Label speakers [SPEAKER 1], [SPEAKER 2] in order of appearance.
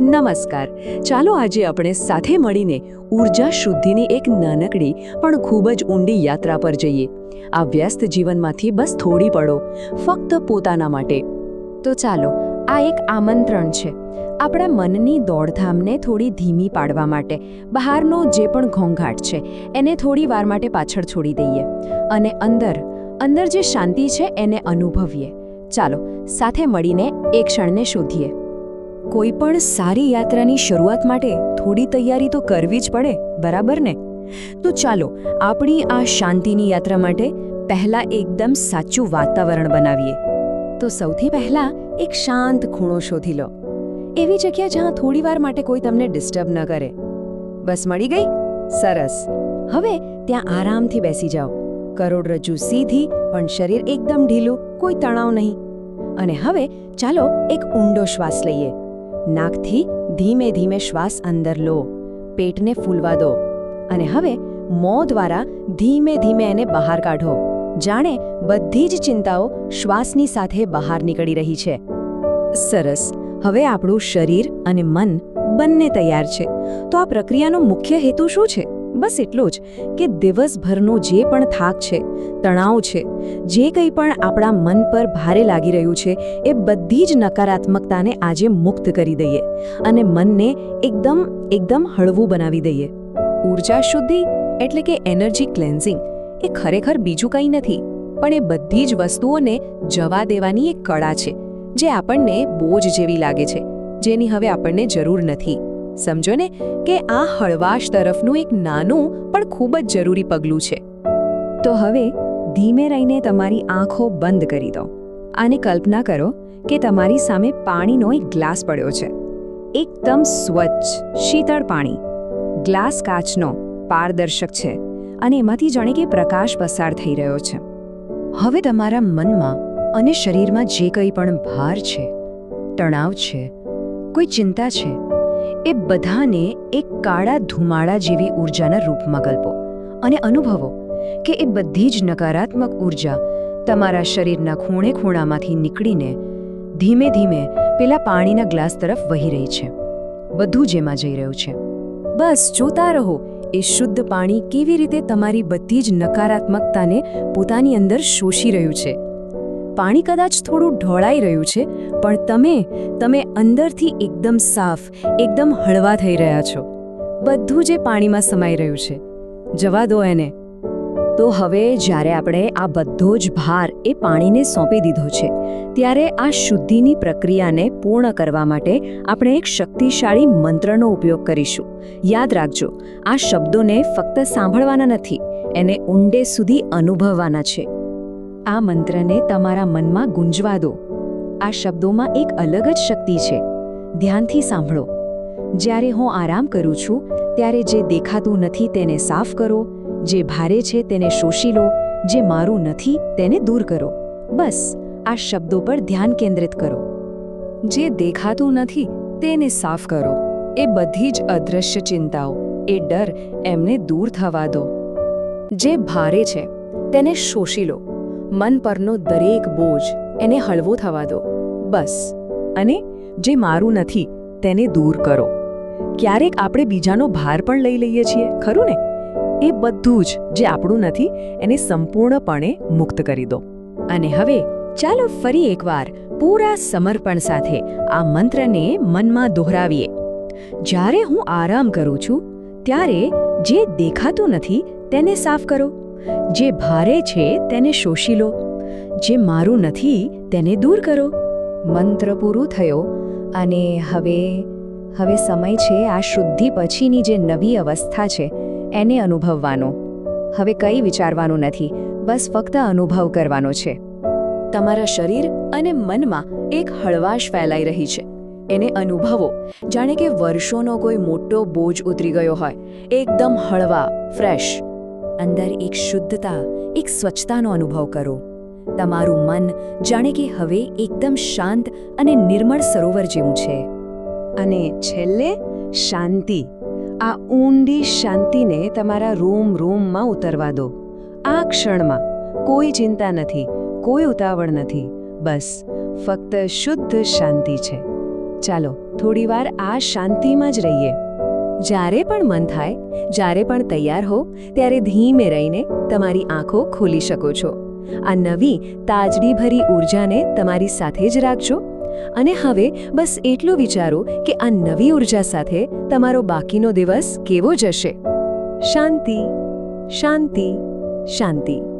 [SPEAKER 1] નમસ્કાર. ચાલો આજે આપણે સાથે મળીને ઊર્જા શુદ્ધિની એક નાનકડી પણ ખૂબ જ ઊંડી યાત્રા પર જઈએ. આ વ્યસ્ત જીવનમાંથી બસ થોડી પળો ફક્ત પોતાના માટે.
[SPEAKER 2] તો ચાલો, આ એક આમંત્રણ છે આપણા મનની દોડધામને થોડી ધીમી પાડવા માટે. બહારનો જે પણ ઘોંઘાટ છે એને થોડી વાર માટે પાછળ છોડી દઈએ અને અંદર જે શાંતિ છે એને અનુભવીએ. ચાલો સાથે મળીને એ ક્ષણને શોધીએ. કોઈ પણ સારી યાત્રાની શરૂઆત માટે થોડી તૈયારી તો કરવી જ પડે, બરાબર ને? તો ચાલો આપણી આ શાંતિની યાત્રા માટે પહેલાં એકદમ સાચું વાતાવરણ બનાવીએ. તો સૌથી પહેલાં એક શાંત ખૂણો શોધી લો. એવી જગ્યા જ્યાં થોડી વાર માટે કોઈ તમને ડિસ્ટર્બ ન કરે. બસ મળી ગઈ? સરસ. હવે ત્યાં આરામથી બેસી જાઓ. કરોડરજ્જુ સીધી, પણ શરીર એકદમ ઢીલું, કોઈ તણાવ નહીં. અને હવે ચાલો એક ઊંડો શ્વાસ લઈએ. નાકથી ધીમે ધીમે શ્વાસ અંદર લો, પેટને ફૂલવા દો અને હવે મોં દ્વારા ધીમે ધીમે એને બહાર કાઢો. જાણે બધી જ ચિંતાઓ શ્વાસની સાથે બહાર નીકળી રહી છે. સરસ. હવે આપણું શરીર અને મન બંને તૈયાર છે. તો આ પ્રક્રિયાનો મુખ્ય હેતુ શું છે? બસ એટલો જ કે દિવસભરનો જે પણ થાક છે, તણાવ છે, જે કંઈ પણ આપણા મન પર ભારે લાગી રહ્યું છે, એ બધી જ નકારાત્મકતાને આજે મુક્ત કરી દઈએ અને મનને એકદમ હળવું બનાવી દઈએ. ઊર્જા શુદ્ધિ એટલે કે એનર્જી ક્લેન્ઝિંગ એ ખરેખર બીજું કંઈ નથી, પણ એ બધી જ વસ્તુઓને જવા દેવાની એક કળા છે જે આપણને બોજ જેવી લાગે છે, જેની હવે આપણને જરૂર નથી. સમજો ને કે આ હળવાશ તરફનું એક નાનું પણ ખૂબ જ જરૂરી પગલું છે. તો હવે ધીમે રહીને તમારી આંખો બંધ કરી દો અને કલ્પના કરો કે તમારી સામે પાણીનો એક ગ્લાસ પડ્યો છે. એકદમ સ્વચ્છ, શીતળ પાણી. ગ્લાસ કાચનો, પારદર્શક છે અને એમાંથી જાણે કે પ્રકાશ પસાર થઈ રહ્યો છે. હવે તમારા મનમાં અને શરીરમાં જે કંઈ પણ ભાર છે, તણાવ છે, કોઈ ચિંતા છે, એ બધાને એક કાળા ધુમાડા જેવી ઊર્જાના રૂપમાં કલ્પો અને અનુભવો કે એ બધી જ નકારાત્મક ઊર્જા તમારા શરીરના ખૂણે ખૂણામાંથી નીકળીને ધીમે ધીમે પેલા પાણીના ગ્લાસ તરફ વહી રહી છે. બધું જેમાં જઈ રહ્યું છે. બસ જોતા રહો એ શુદ્ધ પાણી કેવી રીતે તમારી બધી જ નકારાત્મકતાને પોતાની અંદર શોષી રહ્યું છે. પાણી કદાચ થોડું ઢોળાઈ રહ્યું છે, પણ તમે અંદરથી એકદમ સાફ, એકદમ હળવા થઈ રહ્યા છો. બધું જે પાણીમાં સમાઈ રહ્યું છે, જવા દો એને. તો હવે જ્યારે આપણે આ બધો જ ભાર એ પાણીને સોંપી દીધો છે, ત્યારે આ શુદ્ધિની પ્રક્રિયાને પૂર્ણ કરવા માટે આપણે એક શક્તિશાળી મંત્રનો ઉપયોગ કરીશું. યાદ રાખજો, આ શબ્દોને ફક્ત સાંભળવાના નથી, એને ઊંડે સુધી અનુભવવાના છે. આ મંત્રને તમારા મનમાં ગુંજવા દો. આ શબ્દોમાં એક અલગ જ શક્તિ છે. ધ્યાનથી સાંભળો. જ્યારે હું આરામ કરું છું, ત્યારે જે દેખાતું નથી તેને સાફ કરો, જે ભારે છે તેને શોષી લો, જે મારું નથી તેને દૂર કરો. બસ આ શબ્દો પર ધ્યાન કેન્દ્રિત કરો. જે દેખાતું નથી તેને સાફ કરો. એ બધી જ અદૃશ્ય ચિંતાઓ, એ ડર, એમને દૂર થવા દો. જે ભારે છે તેને શોષી લો. મન પરનો દરેક બોજ એને હળવો થવા દો. બસ. અને જે મારું નથી તેને દૂર કરો. ક્યારેક આપણે બીજાનો ભાર પણ લઈ લઈએ છીએ, ખરું ને? એ બધું જ જે આપણું નથી એને સંપૂર્ણપણે મુક્ત કરી દો. અને હવે ચાલો ફરી એકવાર પૂરા સમર્પણ સાથે આ મંત્રને મનમાં દોહરાવીએ. જ્યારે હું આરામ કરું છું, ત્યારે જે દેખાતું નથી તેને સાફ કરો. જે ભારે છે તેને શોષી લો. જે મારું નથી તેને દૂર કરો. મંત્ર પૂરું થયો અને હવે સમય છે આ શુદ્ધિ પછીની જે નવી અવસ્થા છે એને અનુભવવાનો. હવે કંઈ વિચારવાનું નથી, બસ ફક્ત અનુભવ કરવાનો છે. તમારા શરીર અને મનમાં એક હળવાશ ફેલાઈ રહી છે. એને અનુભવો જાણે કે વર્ષોનો કોઈ મોટો બોજ ઉતરી ગયો હોય. એકદમ હળવા, ફ્રેશ. અંદર એક શુદ્ધતા, એક સ્વચ્છતાનો અનુભવ કરો. તમારું મન જાણે કે હવે એકદમ શાંત અને નિર્મળ સરોવર જેવું છે. અને છેલ્લે શાંતિ. આ ઊંડી શાંતિને તમારા રોમમાં ઉતરવા દો. આ ક્ષણમાં કોઈ ચિંતા નથી, કોઈ ઉતાવળ નથી, બસ ફક્ત શુદ્ધ શાંતિ છે. ચાલો થોડીવાર આ શાંતિમાં જ રહીએ. જ્યારે પણ મન થાય, જ્યારે પણ તૈયાર હો, ત્યારે ધીમે રહીને તમારી આંખો ખોલી શકો છો. આ નવી તાજગીભરી ઊર્જાને તમારી સાથે જ રાખજો. અને હવે બસ એટલું વિચારો કે આ નવી ઊર્જા સાથે તમારો બાકીનો દિવસ કેવો જશે. શાંતિ, શાંતિ, શાંતિ.